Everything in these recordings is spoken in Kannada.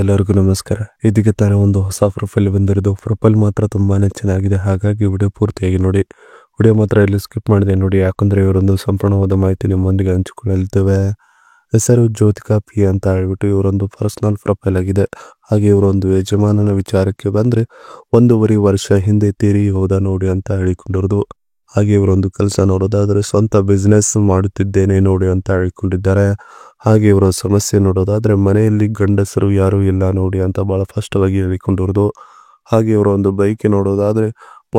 ಎಲ್ಲರಿಗೂ ನಮಸ್ಕಾರ. ಇದಕ್ಕೆ ತಾನೇ ಒಂದು ಹೊಸ ಪ್ರೊಫೈಲ್ ಬಂದಿರೋದು. ಪ್ರೊಫೈಲ್ ಮಾತ್ರ ತುಂಬಾನೇ ಚೆನ್ನಾಗಿದೆ, ಹಾಗಾಗಿ ವಿಡಿಯೋ ಪೂರ್ತಿಯಾಗಿ ನೋಡಿ. ವಿಡಿಯೋ ಮಾತ್ರ ಇಲ್ಲಿ ಸ್ಕಿಪ್ ಮಾಡಿದೆ ನೋಡಿ, ಯಾಕಂದ್ರೆ ಇವರೊಂದು ಸಂಪೂರ್ಣವಾದ ಮಾಹಿತಿ ನಿಮ್ಮೊಂದಿಗೆ ಹಂಚಿಕೊಳ್ಳಲಿದ್ದೇವೆ. ಹೆಸರು ಜ್ಯೋತಿಕಾ ಪಿ ಅಂತ ಹೇಳ್ಬಿಟ್ಟು ಇವರೊಂದು ಪರ್ಸನಲ್ ಪ್ರೊಫೈಲ್ ಆಗಿದೆ. ಹಾಗೆ ಇವರೊಂದು ಯಜಮಾನನ ವಿಚಾರಕ್ಕೆ ಬಂದ್ರೆ 1.5 ವರ್ಷ ಹಿಂದೆ ತೀರಿ ಹೋದ ನೋಡಿ ಅಂತ ಹೇಳಿಕೊಂಡಿರೋದು. ಹಾಗೆ ಇವರೊಂದು ಕೆಲಸ ನೋಡೋದಾದ್ರೆ ಸ್ವಂತ ಬಿಸ್ನೆಸ್ ಮಾಡುತ್ತಿದ್ದೇನೆ ನೋಡಿ ಅಂತ ಹೇಳಿಕೊಂಡಿದ್ದಾರೆ. ಹಾಗೆ ಇವರ ಸಮಸ್ಯೆ ನೋಡೋದಾದ್ರೆ ಮನೆಯಲ್ಲಿ ಗಂಡಸರು ಯಾರು ಇಲ್ಲ ನೋಡಿ ಅಂತ ಬಹಳ ಸ್ಪಷ್ಟವಾಗಿ ಹೇಳಿಕೊಂಡಿರೋದು. ಹಾಗೆ ಇವರ ಒಂದು ಬೈಕ್ ನೋಡೋದಾದ್ರೆ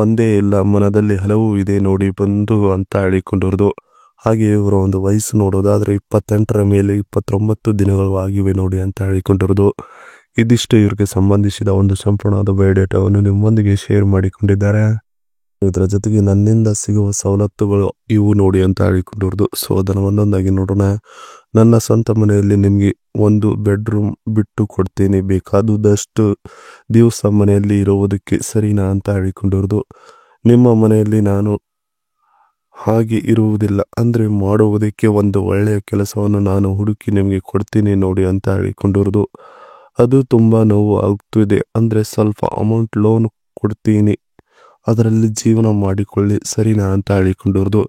ಒಂದೇ ಇಲ್ಲ, ಮನದಲ್ಲಿ ಹಲವು ಇದೆ ನೋಡಿ ಬಂದು ಅಂತ ಹೇಳಿಕೊಂಡಿರೋದು. ಹಾಗೆ ಇವರ ಒಂದು ವಯಸ್ಸು ನೋಡೋದಾದ್ರೆ 28ರ ಮೇಲೆ 29 ದಿನಗಳು ಆಗಿವೆ ನೋಡಿ ಅಂತ ಹೇಳಿಕೊಂಡಿರೋದು. ಇದಿಷ್ಟು ಇವರಿಗೆ ಸಂಬಂಧಿಸಿದ ಒಂದು ಸಂಪೂರ್ಣವಾದ ಬಯೋಡೇಟಾವನ್ನು ನಿಮ್ಮೊಂದಿಗೆ ಶೇರ್ ಮಾಡಿಕೊಂಡಿದ್ದಾರೆ. ಇದರ ಜೊತೆಗೆ ನನ್ನಿಂದ ಸಿಗುವ ಸವಲತ್ತುಗಳು ಇವು ನೋಡಿ ಅಂತ ಹೇಳಿಕೊಂಡಿರೋದು. ಸೊ ಅದನ್ನು ಒಂದೊಂದಾಗಿ ನೋಡೋಣ. ನನ್ನ ಸ್ವಂತ ಮನೆಯಲ್ಲಿ ನಿಮಗೆ 1 ಬೆಡ್ರೂಮ್ ಬಿಟ್ಟು ಕೊಡ್ತೀನಿ, ಬೇಕಾದಷ್ಟು ದಿವಸ ಮನೆಯಲ್ಲಿ ಇರುವುದಕ್ಕೆ ಸರಿನಾ ಅಂತ ಹೇಳಿಕೊಂಡಿರೋದು. ನಿಮ್ಮ ಮನೆಯಲ್ಲಿ ನಾನು ಹಾಗೆ ಇರುವುದಿಲ್ಲ, ಅಂದರೆ ಮಾಡುವುದಕ್ಕೆ ಒಂದು ಒಳ್ಳೆಯ ಕೆಲಸವನ್ನು ನಾನು ಹುಡುಕಿ ನಿಮಗೆ ಕೊಡ್ತೀನಿ ನೋಡಿ ಅಂತ ಹೇಳಿಕೊಂಡಿರೋದು. ಅದು ತುಂಬ ನೋವು ಆಗ್ತಿದೆ, ಅಂದರೆ ಸ್ವಲ್ಪ ಅಮೌಂಟ್ ಲೋನ್ ಕೊಡ್ತೀನಿ, ಅದರಲ್ಲಿ ಜೀವನ ಮಾಡಿಕೊಳ್ಳಿ ಸರಿನಾ ಅಂತ ಹೇಳಿಕೊಂಡಿರೋದು.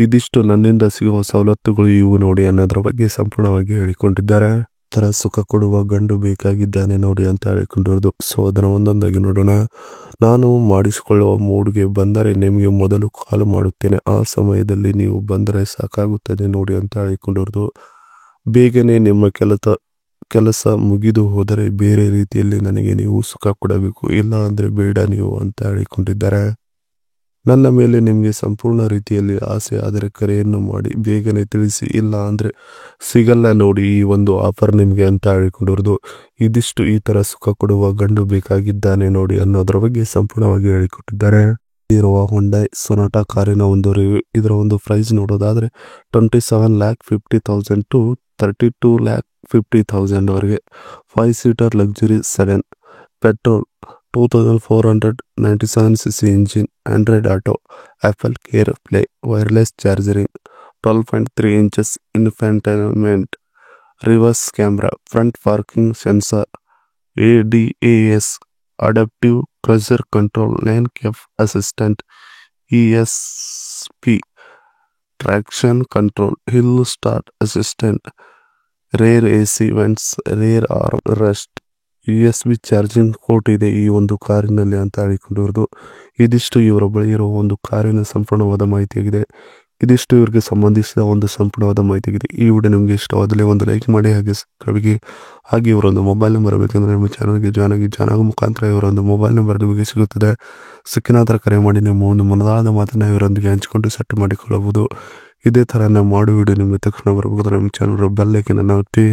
ಇದಿಷ್ಟು ನನ್ನಿಂದ ಸಿಗುವ ಸವಲತ್ತುಗಳು ಇವು ನೋಡಿ ಅನ್ನೋದ್ರ ಬಗ್ಗೆ ಸಂಪೂರ್ಣವಾಗಿ ಹೇಳಿಕೊಂಡಿದ್ದಾರೆ. ತರ ಸುಖ ಕೊಡುವ ಗಂಡು ಬೇಕಾಗಿದ್ದಾನೆ ನೋಡಿ ಅಂತ ಹೇಳಿಕೊಂಡಿರೋದು. ಸೊ ಅದನ್ನು ಒಂದೊಂದಾಗಿ ನೋಡೋಣ. ನಾನು ಮಾಡಿಸಿಕೊಳ್ಳುವ ಮೂಡ್ಗೆ ಬಂದರೆ ನಿಮಗೆ ಮೊದಲು ಕಾಲ್ ಮಾಡುತ್ತೇನೆ, ಆ ಸಮಯದಲ್ಲಿ ನೀವು ಬಂದರೆ ಸಾಕಾಗುತ್ತದೆ ನೋಡಿ ಅಂತ ಹೇಳಿಕೊಂಡಿರೋದು. ಬೇಗನೆ ನಿಮ್ಮ ಕೆಲಸ ಮುಗಿದು ಹೋದರೆ ಬೇರೆ ರೀತಿಯಲ್ಲಿ ನನಗೆ ನೀವು ಸುಖ ಕೊಡಬೇಕು, ಇಲ್ಲ ಅಂದರೆ ಬೇಡ ನೀವು ಅಂತ ಹೇಳಿಕೊಂಡಿದ್ದಾರೆ. ನನ್ನ ಮೇಲೆ ನಿಮಗೆ ಸಂಪೂರ್ಣ ರೀತಿಯಲ್ಲಿ ಆಸೆ ಆದರೆ ಕರೆಯನ್ನು ಮಾಡಿ ಬೇಗನೆ ತಿಳಿಸಿ, ಇಲ್ಲ ಅಂದರೆ ಸಿಗಲ್ಲ ನೋಡಿ ಈ ಒಂದು ಆಫರ್ ನಿಮಗೆ ಅಂತ ಹೇಳಿಕೊಂಡಿರೋದು. ಇದಿಷ್ಟು ಈ ಥರ ಸುಖ ಕೊಡುವ ಗಂಡು ಬೇಕಾಗಿದ್ದಾನೆ ನೋಡಿ ಅನ್ನೋದ್ರ ಬಗ್ಗೆ ಸಂಪೂರ್ಣವಾಗಿ ಹೇಳಿಕೊಟ್ಟಿದ್ದಾರೆ. ಇರುವ ಹೊಂಡೈ ಸೊನಾಟಾ ಕಾರಿನ ಒಂದು ರಿವ್ಯೂ. ಇದರ ಒಂದು ಪ್ರೈಸ್ ನೋಡೋದಾದರೆ 27,50,000 to 32,50,000 ವರೆಗೆ. 5 seater luxury sedan, petrol, 2497cc engine, Android auto, Apple car play, wireless charging, 12.3 inches infotainment, reverse camera, front parking sensor, ADAS, adaptive cruiser control, lane keep assistant, ESP, traction control, hill start assistant, rear AC vents, rear arm rest, USB charging port ಇದೆ ಈ ಒಂದು ಕಾರಿನಲ್ಲಿ ಅಂತ ಹೇಳಿಕೊಂಡಿರೋದು. ಇದಿಷ್ಟು ಇವರ ಬಳಿ ಇರುವ ಒಂದು ಕಾರಿನ ಸಂಪೂರ್ಣವಾದ ಮಾಹಿತಿಯಾಗಿದೆ. ಇದಿಷ್ಟು ಇವರಿಗೆ ಸಂಬಂಧಿಸಿದ ಒಂದು ಸಂಪೂರ್ಣವಾದ ಮಾಹಿತಿಯಾಗಿದೆ. ಈ ವಿಡಿಯೋ ನಿಮಗೆ ಇಷ್ಟವಾದಲ್ಲಿ ಒಂದು ಲೈಕ್ ಮಾಡಿ, ಹಾಗೆ ಸಬ್ಸ್ಕ್ರೈಬ್ಗೆ. ಹಾಗೆ ಇವರೊಂದು ಮೊಬೈಲ್ ನಂಬರ್ ಬೇಕಂದ್ರೆ ನಿಮ್ಮ ಚಾನಲ್ಗೆ ಜಾಯ್ನ್ ಆಗೋ ಮುಖಾಂತರ ಇವರೊಂದು ಮೊಬೈಲ್ ನಂಬರ್ ನಿಮಗೆ ಸಿಗುತ್ತದೆ. ಸಿಕ್ಕಿನ ನಂತರ ಕರೆ ಮಾಡಿ ನಿಮ್ಮ ಒಂದು ಮನದಾದ ಮಾತನ್ನು ಇವರೊಂದಿಗೆ ಹಂಚಿಕೊಂಡು ಸೆಟ್ ಮಾಡಿಕೊಳ್ಳಬಹುದು. ಇದೇ ಥರ ನಾವು ಮಾಡೋ ವಿಡಿಯೋ ನಿಮಗೆ ತಕ್ಷಣ ಬರಬಹುದು. ನಮ್ಮ ಚಾನಲ್ ಬೆಲ್ ಐಕನ್ ಅನ್ನು ಒತ್ತಿ.